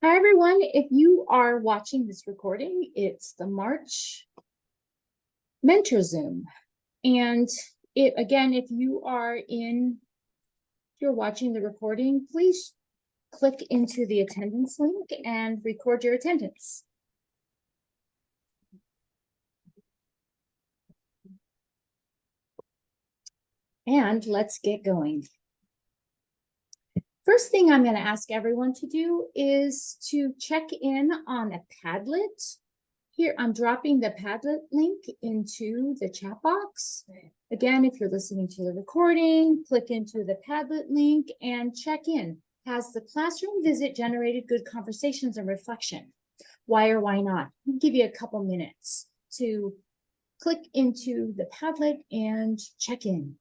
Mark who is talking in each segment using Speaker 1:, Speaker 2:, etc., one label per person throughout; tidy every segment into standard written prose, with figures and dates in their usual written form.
Speaker 1: Hi, everyone. If you are watching this recording, it's the March Mentor Zoom. And if you're watching the recording, please click into the attendance link and record your attendance. And let's get going. First thing I'm going to ask everyone to do is to check in on a Padlet. Here, I'm dropping the Padlet link into the chat box. Again, if you're listening to the recording, click into the Padlet link and check in. Has the classroom visit generated good conversations and reflection? Why or why not? I'll give you a couple minutes to click into the Padlet and check in.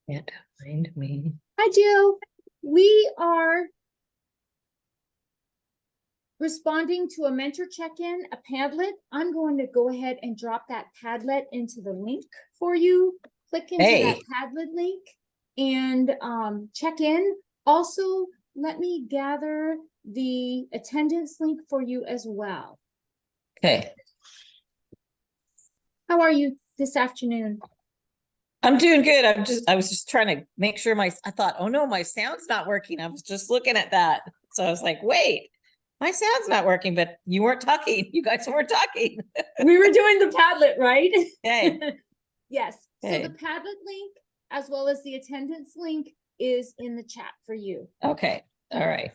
Speaker 2: Can't find me.
Speaker 1: Hi, Jill. We are responding to a mentor check-in, a Padlet. I'm going to go ahead and drop that Padlet into the link for you. Click into that Padlet link and check in. Also, let me gather the attendance link for you as well.
Speaker 2: Okay.
Speaker 1: How are you this afternoon?
Speaker 2: I'm doing good. I was just trying to make sure I thought, oh no, my sound's not working. I was just looking at that. So I was like, wait, my sound's not working, but you weren't talking. You guys weren't talking.
Speaker 1: We were doing the Padlet, right?
Speaker 2: Okay.
Speaker 1: Yes.
Speaker 2: Okay.
Speaker 1: So the Padlet link, as well as the attendance link, is in the chat for you.
Speaker 2: Okay. All right.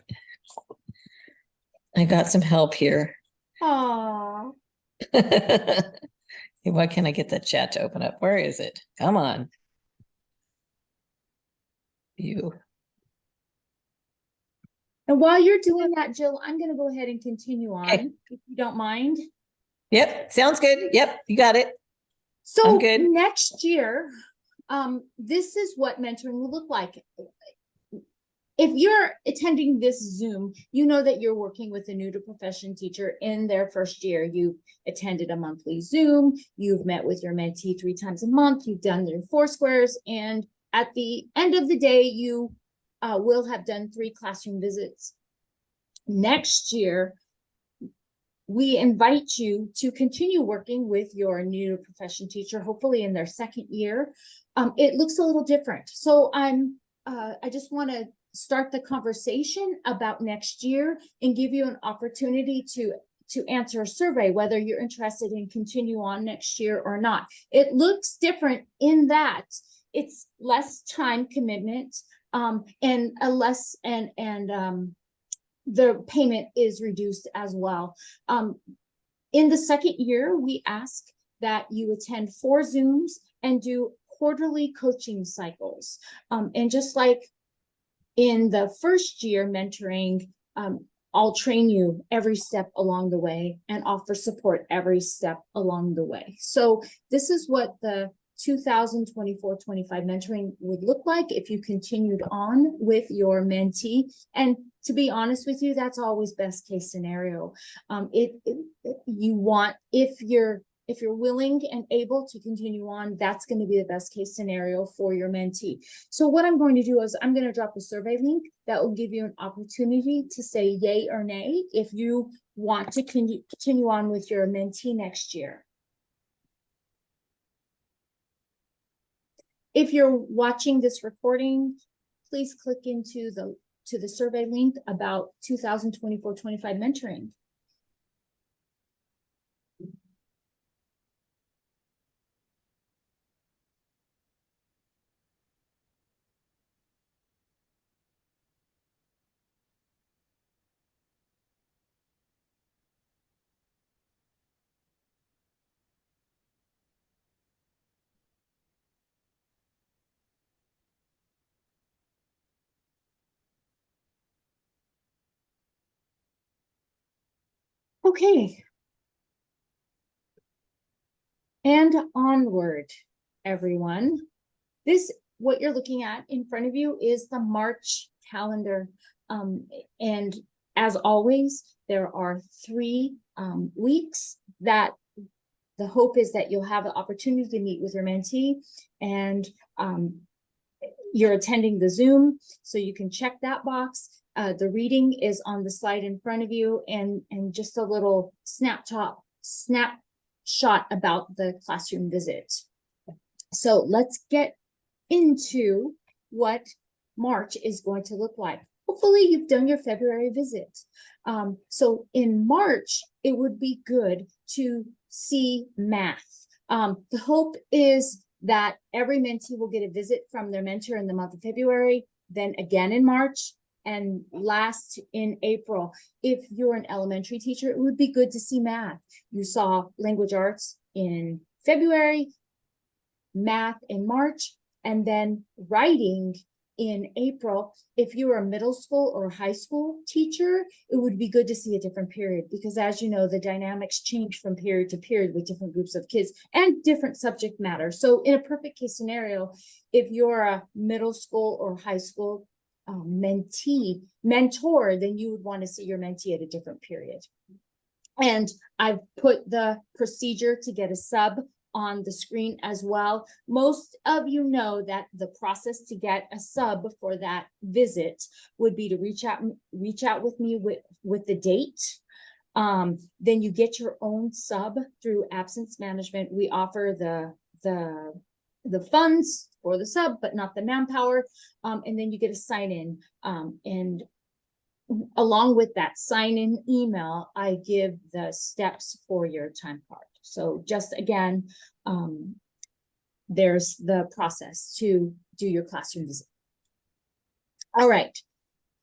Speaker 2: I got some help here.
Speaker 1: Aww.
Speaker 2: Why can't I get that chat to open up? Where is it? Come on. You.
Speaker 1: And while you're doing that, Jill, I'm going to go ahead and continue on,
Speaker 2: Okay.
Speaker 1: if you don't mind.
Speaker 2: Yep. Sounds good. Yep. You got it.
Speaker 1: So
Speaker 2: I'm good.
Speaker 1: next year, this is what mentoring will look like. If you're attending this Zoom, you know that you're working with a new to profession teacher in their first year. You've attended a monthly Zoom, you've met with your mentee 3 times a month, you've done their 4 squares, and at the end of the day, you will have done 3 classroom visits. Next year, we invite you to continue working with your new profession teacher, hopefully in their second year. It looks a little different. So I just want to start the conversation about next year and give you an opportunity to answer a survey, whether you're interested in continue on next year or not. It looks different in that it's less time commitment and a less the payment is reduced as well. In the second year, we ask that you attend 4 Zooms and do quarterly coaching cycles. And just like in the first year mentoring, I'll train you every step along the way and offer support every step along the way. So this is what the 2024-25 mentoring would look like if you continued on with your mentee. And to be honest with you, that's always best case scenario. If you're willing and able to continue on, that's going to be the best case scenario for your mentee. So what I'm going to do is I'm going to drop a survey link that will give you an opportunity to say yay or nay if you want to continue on with your mentee next year. If you're watching this recording, please click into the survey link about 2024-25 mentoring. Okay. And onward, everyone. What you're looking at in front of you is the March calendar. And as always, there are 3 weeks that the hope is that you'll have the opportunity to meet with your mentee, and you're attending the Zoom, so you can check that box. The reading is on the slide in front of you, and just a little snapshot about the classroom visit. So let's get into what March is going to look like. Hopefully you've done your February visit. So in March, it would be good to see math. The hope is that every mentee will get a visit from their mentor in the month of February, then again in March, and last in April. If you're an elementary teacher, it would be good to see math. You saw language arts in February, math in March, and then writing in April. If you're a middle school or high school teacher, it would be good to see a different period, because as you know, the dynamics change from period to period with different groups of kids and different subject matter. So in a perfect case scenario, if you're a middle school or high school mentor, then you would want to see your mentee at a different period. And I've put the procedure to get a sub on the screen as well. Most of you know that the process to get a sub for that visit would be to reach out with me with the date. Then you get your own sub through absence management. We offer the funds for the sub, but not the manpower. And then you get a sign in, and along with that sign-in email, I give the steps for your time card. So just again, there's the process to do your classroom visit. All right,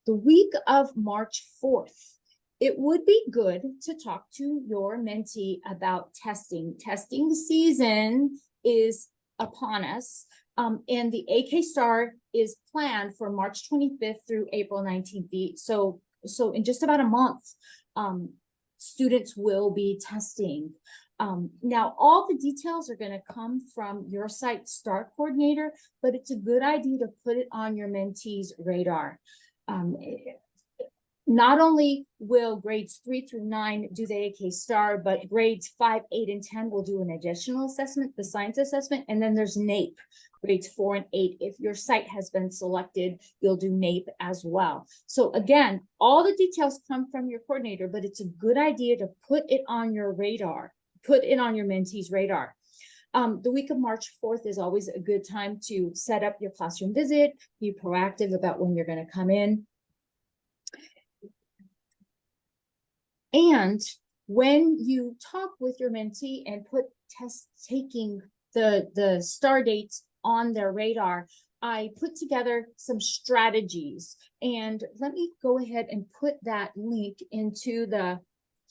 Speaker 1: the week of March 4th, it would be good to talk to your mentee about testing. Testing season is upon us. And the AK Star is planned for March 25th through April 19th. So in just about a month, students will be testing. Now, all the details are going to come from your site STAR coordinator, but it's a good idea to put it on your mentee's radar. Not only will grades 3 through 9 do the AK Star, but grades 5, 8, and 10 will do an additional assessment, the science assessment, and then there's NAEP, grades 4 and 8. If your site has been selected, you'll do NAEP as well. So again, all the details come from your coordinator, but it's a good idea to put it on your radar, put it on your mentee's radar. The week of March 4th is always a good time to set up your classroom visit, be proactive about when you're going to come in. And when you talk with your mentee and put test taking the STAR dates on their radar, I put together some strategies. And let me go ahead and put that link into the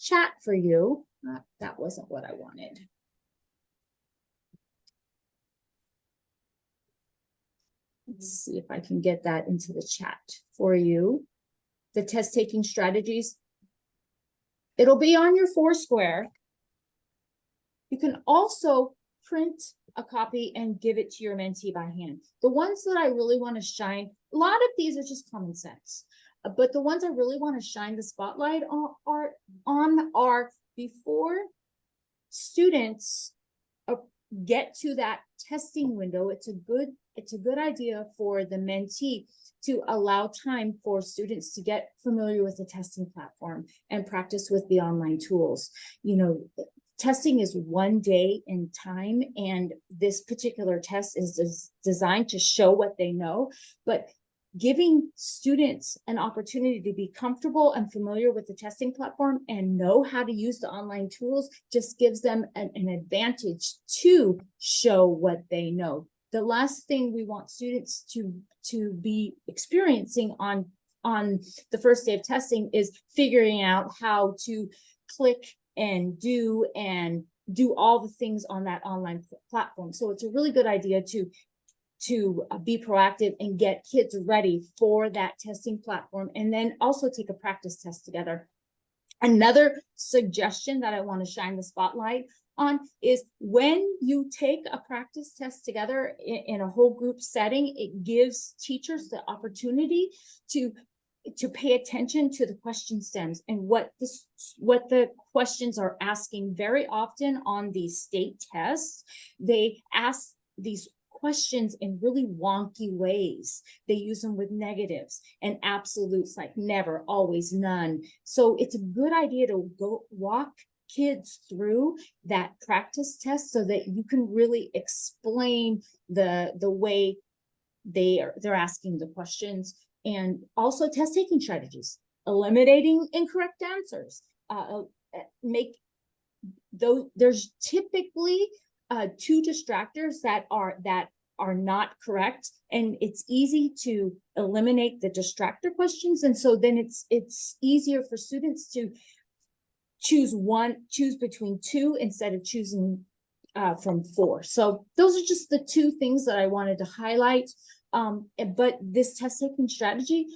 Speaker 1: chat for you. That wasn't what I wanted. Let's see if I can get that into the chat for you. The test taking strategies. It'll be on your Foursquare. You can also print a copy and give it to your mentee by hand. The ones that I really want to shine, a lot of these are just common sense, but the ones I really want to shine the spotlight on are before students get to that testing window. It's a good idea for the mentee to allow time for students to get familiar with the testing platform and practice with the online tools. You know, testing is one day in time, and this particular test is designed to show what they know, but giving students an opportunity to be comfortable and familiar with the testing platform and know how to use the online tools just gives them an advantage to show what they know. The last thing we want students to be experiencing on the first day of testing is figuring out how to click and do all the things on that online platform. So it's a really good idea to be proactive and get kids ready for that testing platform, and then also take a practice test together. Another suggestion that I want to shine the spotlight on is when you take a practice test together in a whole group setting, it gives teachers the opportunity to pay attention to the question stems and what the questions are asking. Very often on these state tests, they ask these questions in really wonky ways. They use them with negatives and absolutes, like never, always, none. So it's a good idea to go walk kids through that practice test so that you can really explain the way they're asking the questions. And also test taking strategies, eliminating incorrect answers, make those, there's typically two distractors that are not correct, and it's easy to eliminate the distractor questions. And so then it's easier for students to choose between two instead of choosing from four. So those are just the two things that I wanted to highlight. But this test taking strategy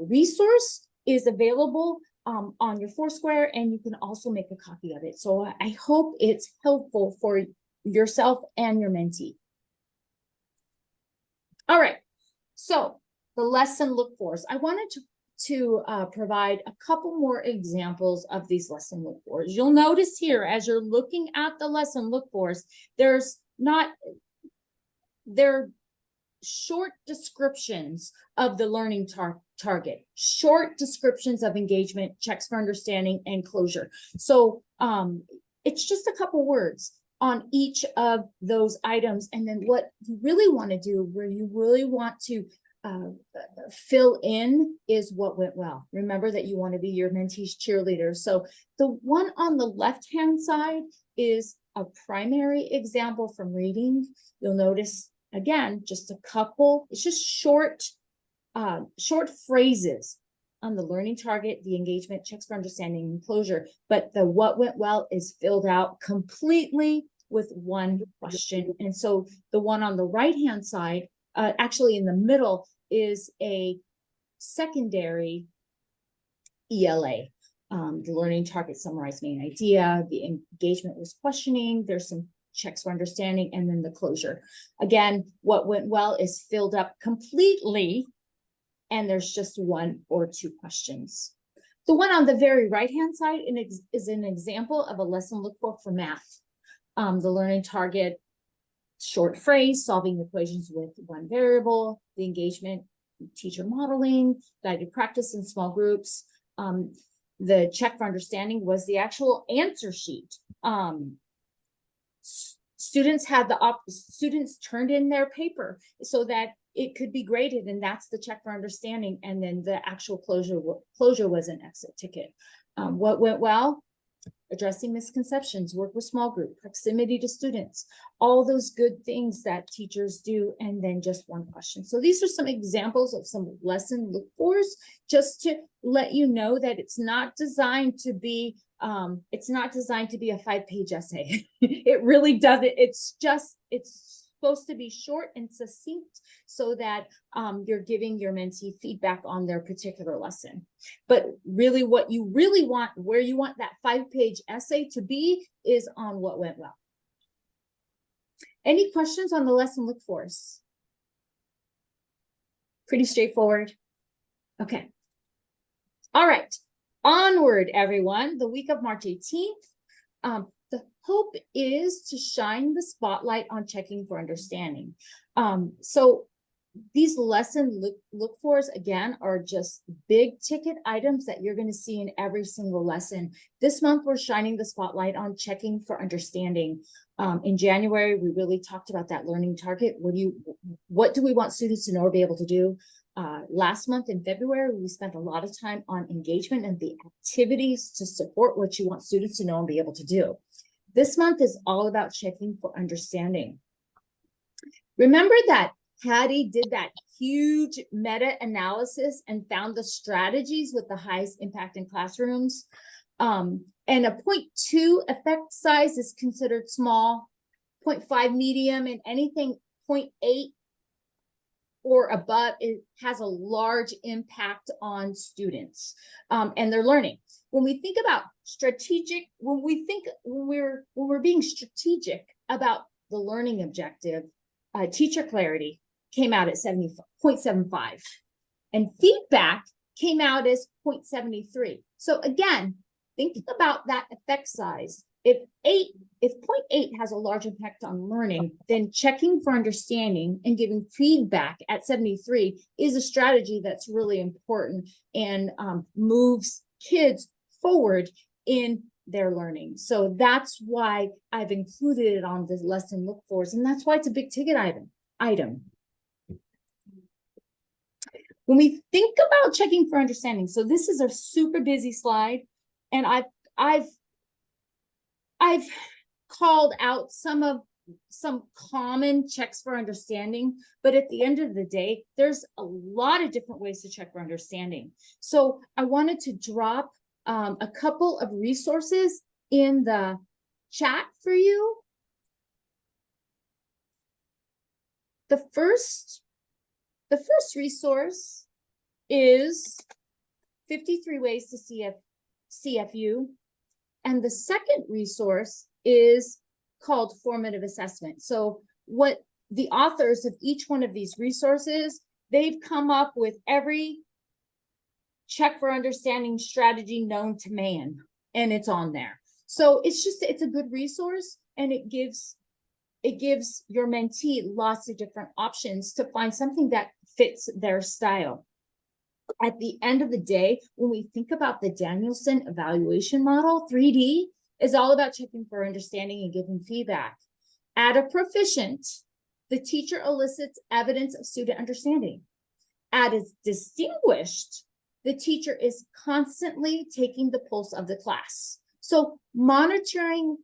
Speaker 1: resource is available on your Foursquare, and you can also make a copy of it. So I hope it's helpful for yourself and your mentee. All right, so the lesson look-fors. I wanted to provide a couple more examples of these lesson look-fors. You'll notice here, as you're looking at the lesson look-fors, they're short descriptions of the learning target, short descriptions of engagement, checks for understanding, and closure. So it's just a couple words on each of those items. And then what you really want to do, where you really want to fill in, is what went well. Remember that you want to be your mentee's cheerleader. So the one on the left-hand side is a primary example from reading. You'll notice, again, just a couple, it's just short phrases on the learning target, the engagement, checks for understanding, and closure. But the what went well is filled out completely with one question. And so the one on the right-hand side, actually in the middle, is a secondary ELA. The learning target summarized main idea, the engagement was questioning, there's some checks for understanding, and then the closure. Again, what went well is filled up completely, and there's just one or two questions. The one on the very right-hand side is an example of a lesson look-for for math. The learning target, short phrase, solving equations with one variable, the engagement, teacher modeling, guided practice in small groups. The check for understanding was the actual answer sheet. Students turned in their paper so that it could be graded, and that's the check for understanding. And then the actual closure was an exit ticket. What went well? Addressing misconceptions, work with small group, proximity to students, all those good things that teachers do, and then just one question. So these are some examples of some lesson look-fors, just to let you know that it's not designed to be a 5-page essay. It really doesn't. It's supposed to be short and succinct so that you're giving your mentee feedback on their particular lesson. But really what you really want, where you want that 5-page essay to be, is on what went well. Any questions on the lesson look-fors? Pretty straightforward. Okay. All right. Onward, everyone. The week of March 18th. The hope is to shine the spotlight on checking for understanding. So these lesson look-fors, again, are just big ticket items that you're going to see in every single lesson. This month, we're shining the spotlight on checking for understanding. In January, we really talked about that learning target. What do we want students to know or be able to do? Last month in February, we spent a lot of time on engagement and the activities to support what you want students to know and be able to do. This month is all about checking for understanding. Remember that Hattie did that huge meta-analysis and found the strategies with the highest impact in classrooms. And a 0.2 effect size is considered small, 0.5 medium, and anything 0.8 or above, it has a large impact on students and their learning. When we think about when we're being strategic about the learning objective, teacher clarity came out at 70.75, and feedback came out as 0.73. So again, thinking about that effect size, if 0.8 has a large impact on learning, then checking for understanding and giving feedback at 73 is a strategy that's really important and moves kids forward in their learning. So that's why I've included it on the lesson look fors, and that's why it's a big ticket item. When we think about checking for understanding, so this is a super busy slide, and I've called out some common checks for understanding, but at the end of the day, there's a lot of different ways to check for understanding. So I wanted to drop a couple of resources in the chat for you. The first resource is 53 ways to CFU. And the second resource is called formative assessment. So what the authors of each one of these resources, they've come up with every check for understanding strategy known to man, and it's on there. So it's a good resource, and it gives your mentee lots of different options to find something that fits their style. At the end of the day, when we think about the Danielson evaluation model, 3D is all about checking for understanding and giving feedback. At a proficient, the teacher elicits evidence of student understanding. At a distinguished, the teacher is constantly taking the pulse of the class. So monitoring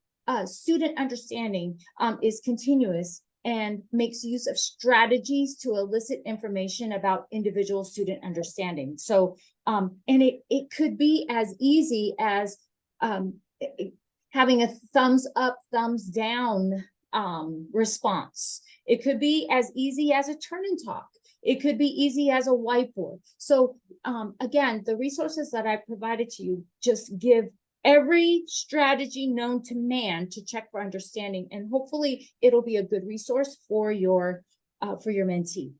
Speaker 1: student understanding is continuous and makes use of strategies to elicit information about individual student understanding. So, and it could be as easy as having a thumbs up, thumbs down response. It could be as easy as a turn and talk. It could be easy as a whiteboard. So again, the resources that I provided to you just give every strategy known to man to check for understanding, and hopefully it'll be a good resource for your mentee.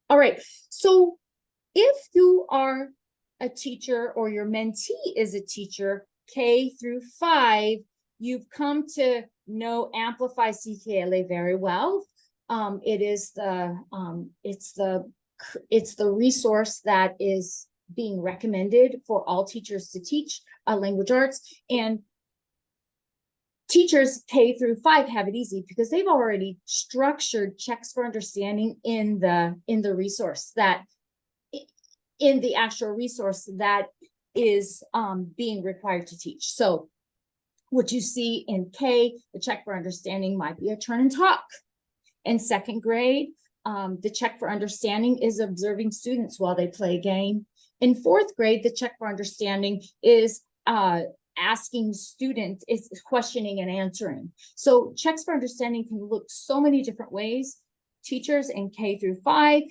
Speaker 1: All right, so if you are a teacher or your mentee is a teacher, K through 5, you've come to know Amplify CKLA very well. It's the resource that is being recommended for all teachers to teach language arts, and teachers K through 5 have it easy because they've already structured checks for understanding in the resource in the actual resource that is being required to teach. So what you see in K, the check for understanding might be a turn and talk. In second grade, the check for understanding is observing students while they play a game. In fourth grade, the check for understanding is asking students, is questioning and answering. So checks for understanding can look so many different ways. Teachers in K through 5,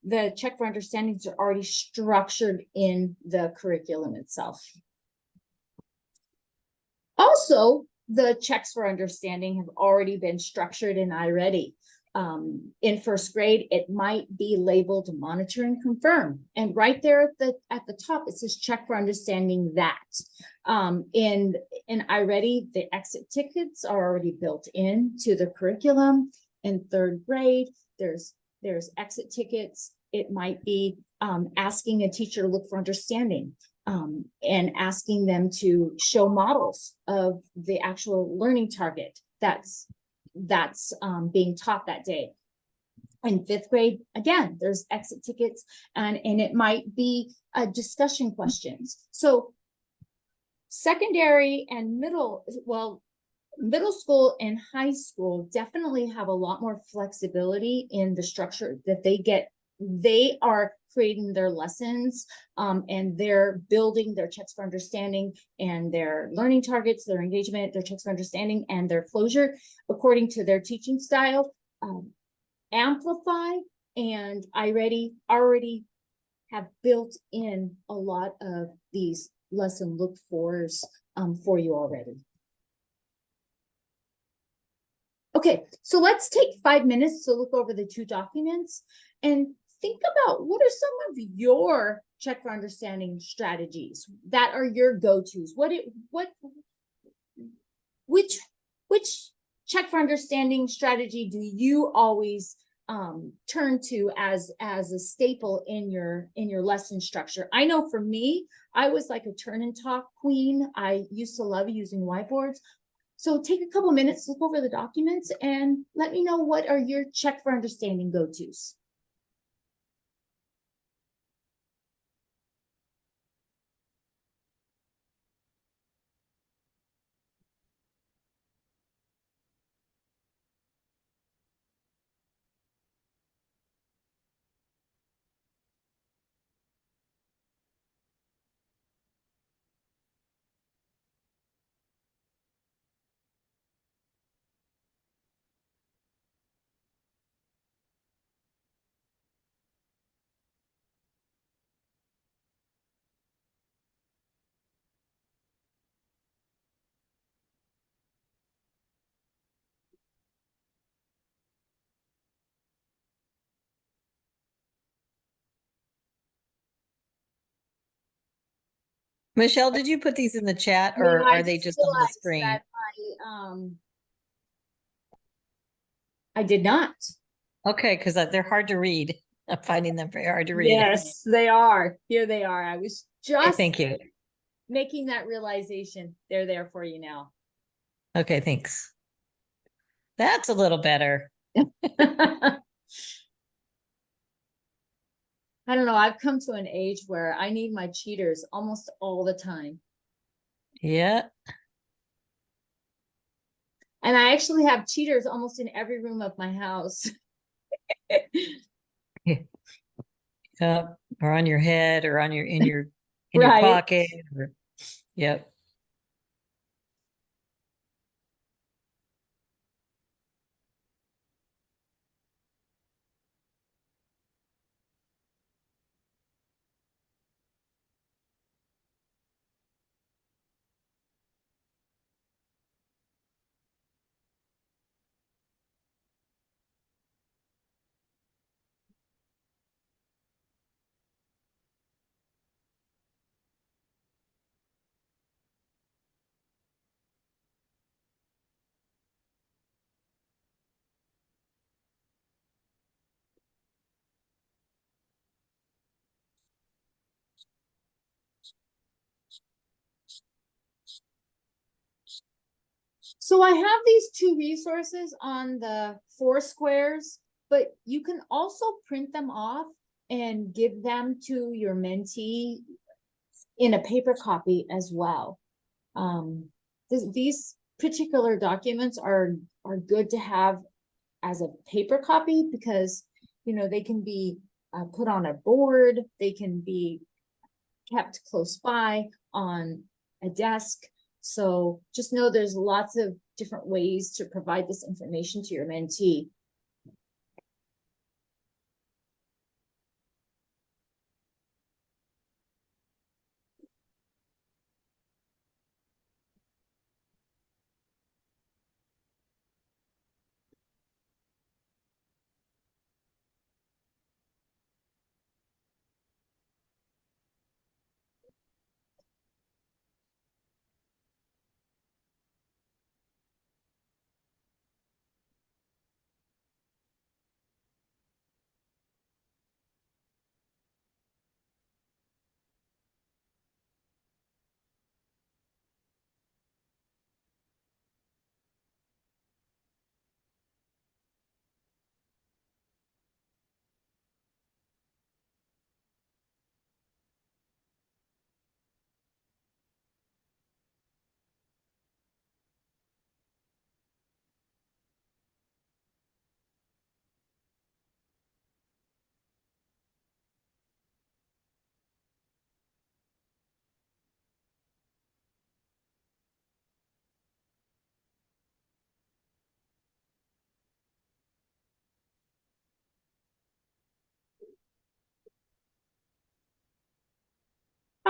Speaker 1: the check for understandings are already structured in the curriculum itself. Also, the checks for understanding have already been structured in iReady. In first grade, it might be labeled monitor and confirm. And right there at the top, it says check for understanding that. In iReady, the exit tickets are already built into the curriculum. In third grade, there's exit tickets. It might be asking a teacher to look for understanding and asking them to show models of the actual learning target that's being taught that day. In fifth grade, again, there's exit tickets and it might be discussion questions. So secondary and middle school and high school definitely have a lot more flexibility in the structure that they get. They are creating their lessons and they're building their checks for understanding and their learning targets, their engagement, their checks for understanding, and their closure according to their teaching style. Amplify and already have built in a lot of these lesson look fors for you already. Okay, so let's take 5 minutes to look over the two documents and think about what are some of your check for understanding strategies that are your go-tos. Which check for understanding strategy do you always turn to as a staple in your lesson structure? I know for me, I was like a turn and talk queen. I used to love using whiteboards. So take a couple minutes, look over the documents, and let me know what are your check for understanding go-tos.
Speaker 2: Michelle, did you put these in the chat or
Speaker 1: I
Speaker 2: are they just on the
Speaker 1: realized
Speaker 2: screen?
Speaker 1: that I did not.
Speaker 2: Okay, because they're hard to read. I'm finding them very hard to read.
Speaker 1: Yes, they are. Here they are. I was
Speaker 2: Okay,
Speaker 1: just
Speaker 2: thank you.
Speaker 1: making that realization. They're there for you now.
Speaker 2: Okay, thanks. That's a little better.
Speaker 1: I don't know. I've come to an age where I need my cheaters almost all the time.
Speaker 2: Yeah.
Speaker 1: And I actually have cheaters almost in every room of my house.
Speaker 2: Yep. Or on your head or on your in your
Speaker 1: Right.
Speaker 2: pocket. Yep.
Speaker 1: So I have these two resources on the four squares, but you can also print them off and give them to your mentee in a paper copy as well. These particular documents are good to have as a paper copy because they can be put on a board, they can be kept close by on a desk. So just know there's lots of different ways to provide this information to your mentee.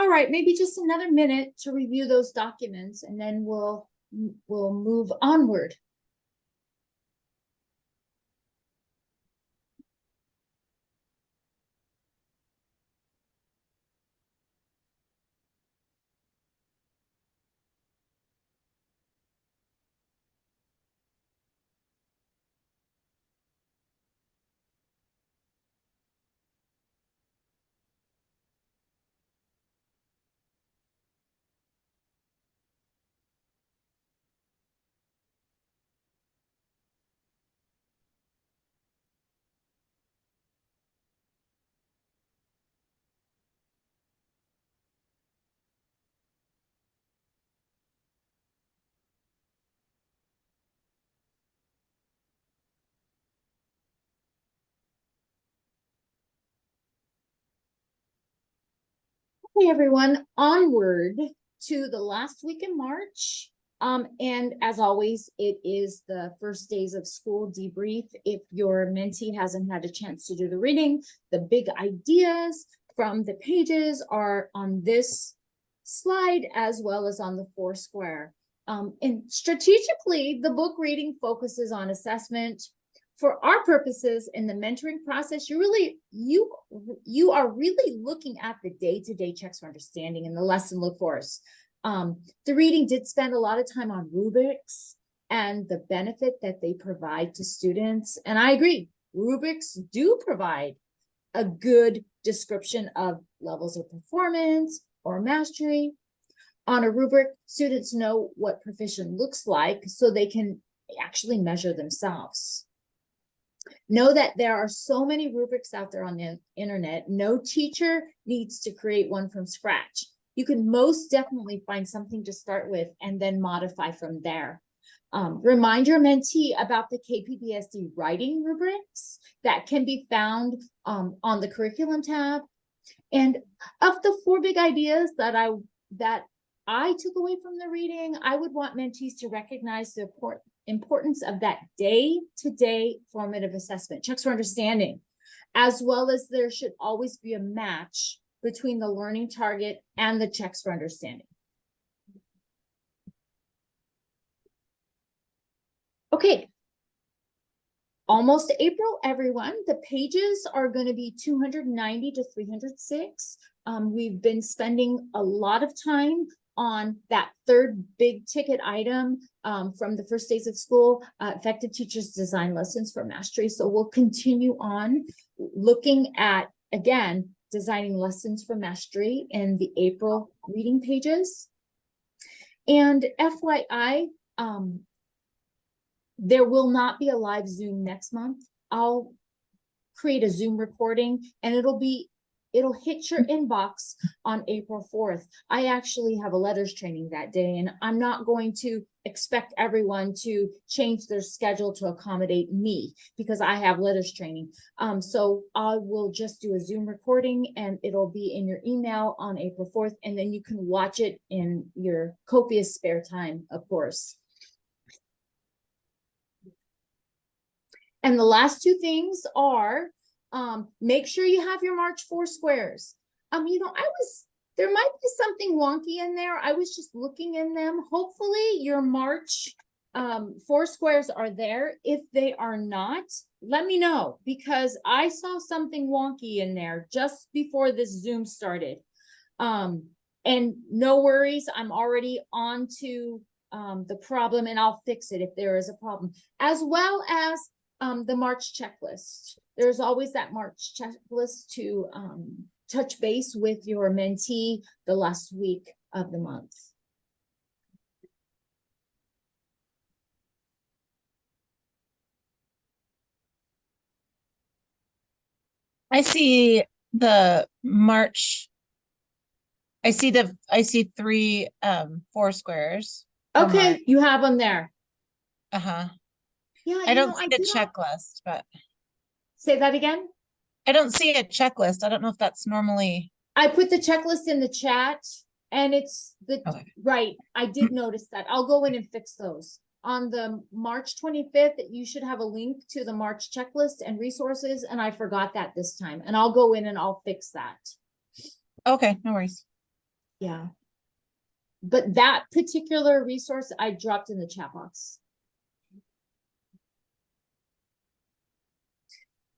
Speaker 1: All right, maybe just another minute to review those documents and then we'll move onward. Okay, everyone, onward to the last week in March. And as always, it is the first days of school debrief. If your mentee hasn't had a chance to do the reading, the big ideas from the pages are on this slide as well as on the Foursquare. And strategically, the book reading focuses on assessment. For our purposes in the mentoring process, you are really looking at the day-to-day checks for understanding and the lesson look fors. The reading did spend a lot of time on rubrics and the benefit that they provide to students. And I agree, rubrics do provide a good description of levels of performance or mastery. On a rubric, students know what proficient looks like so they can actually measure themselves. Know that there are so many rubrics out there on the internet. No teacher needs to create one from scratch. You can most definitely find something to start with and then modify from there. Remind your mentee about the KPBSD writing rubrics that can be found on the curriculum tab. And of the 4 big ideas that I took away from the reading, I would want mentees to recognize the importance of that day-to-day formative assessment, checks for understanding, as well as there should always be a match between the learning target and the checks for understanding. Okay. Almost April, everyone. The pages are going to be 290 to 306. We've been spending a lot of time on that third big ticket item from the first days of school, effective teachers design lessons for mastery. So we'll continue on looking at, again, designing lessons for mastery in the April reading pages. And FYI, there will not be a live Zoom next month. I'll create a Zoom recording and it'll hit your inbox on April 4th. I actually have a letters training that day and I'm not going to expect everyone to change their schedule to accommodate me because I have letters training. So I will just do a Zoom recording and it'll be in your email on April 4th. And then you can watch it in your copious spare time, of course. And the last 2 things are, make sure you have your March Foursquares. There might be something wonky in there. I was just looking in them. Hopefully your March Foursquares are there. If they are not, let me know because I saw something wonky in there just before this Zoom started. And no worries, I'm already on to the problem and I'll fix it if there is a problem, as well as the March checklist. There's always that March checklist to touch base with your mentee the last week of the month.
Speaker 2: I see the March. I see 3 Foursquares.
Speaker 1: Okay, you have them there.
Speaker 2: Uh-huh.
Speaker 1: Yeah,
Speaker 2: I don't see the checklist, but
Speaker 1: say that again.
Speaker 2: I don't see a checklist. I don't know if that's normally.
Speaker 1: I put the checklist in the chat and it's
Speaker 2: Okay.
Speaker 1: right. I did notice that. I'll go in and fix those. On the March 25th, you should have a link to the March checklist and resources. And I forgot that this time and I'll go in and I'll fix that.
Speaker 2: Okay, no worries.
Speaker 1: Yeah. But that particular resource I dropped in the chat box.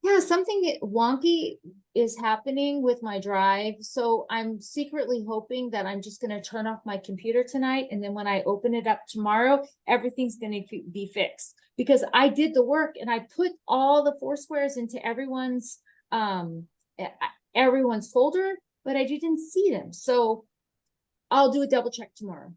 Speaker 1: Yeah, something wonky is happening with my drive. So I'm secretly hoping that I'm just gonna turn off my computer tonight. And then when I open it up tomorrow, everything's gonna be fixed. Because I did the work and I put all the Foursquares into everyone's folder, but I didn't see them. So I'll do a double check tomorrow.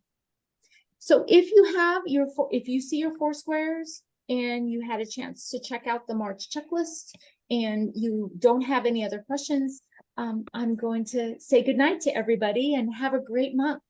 Speaker 1: So if you have if you see your Foursquares and you had a chance to check out the March checklist and you don't have any other questions, I'm going to say goodnight to everybody and have a great month.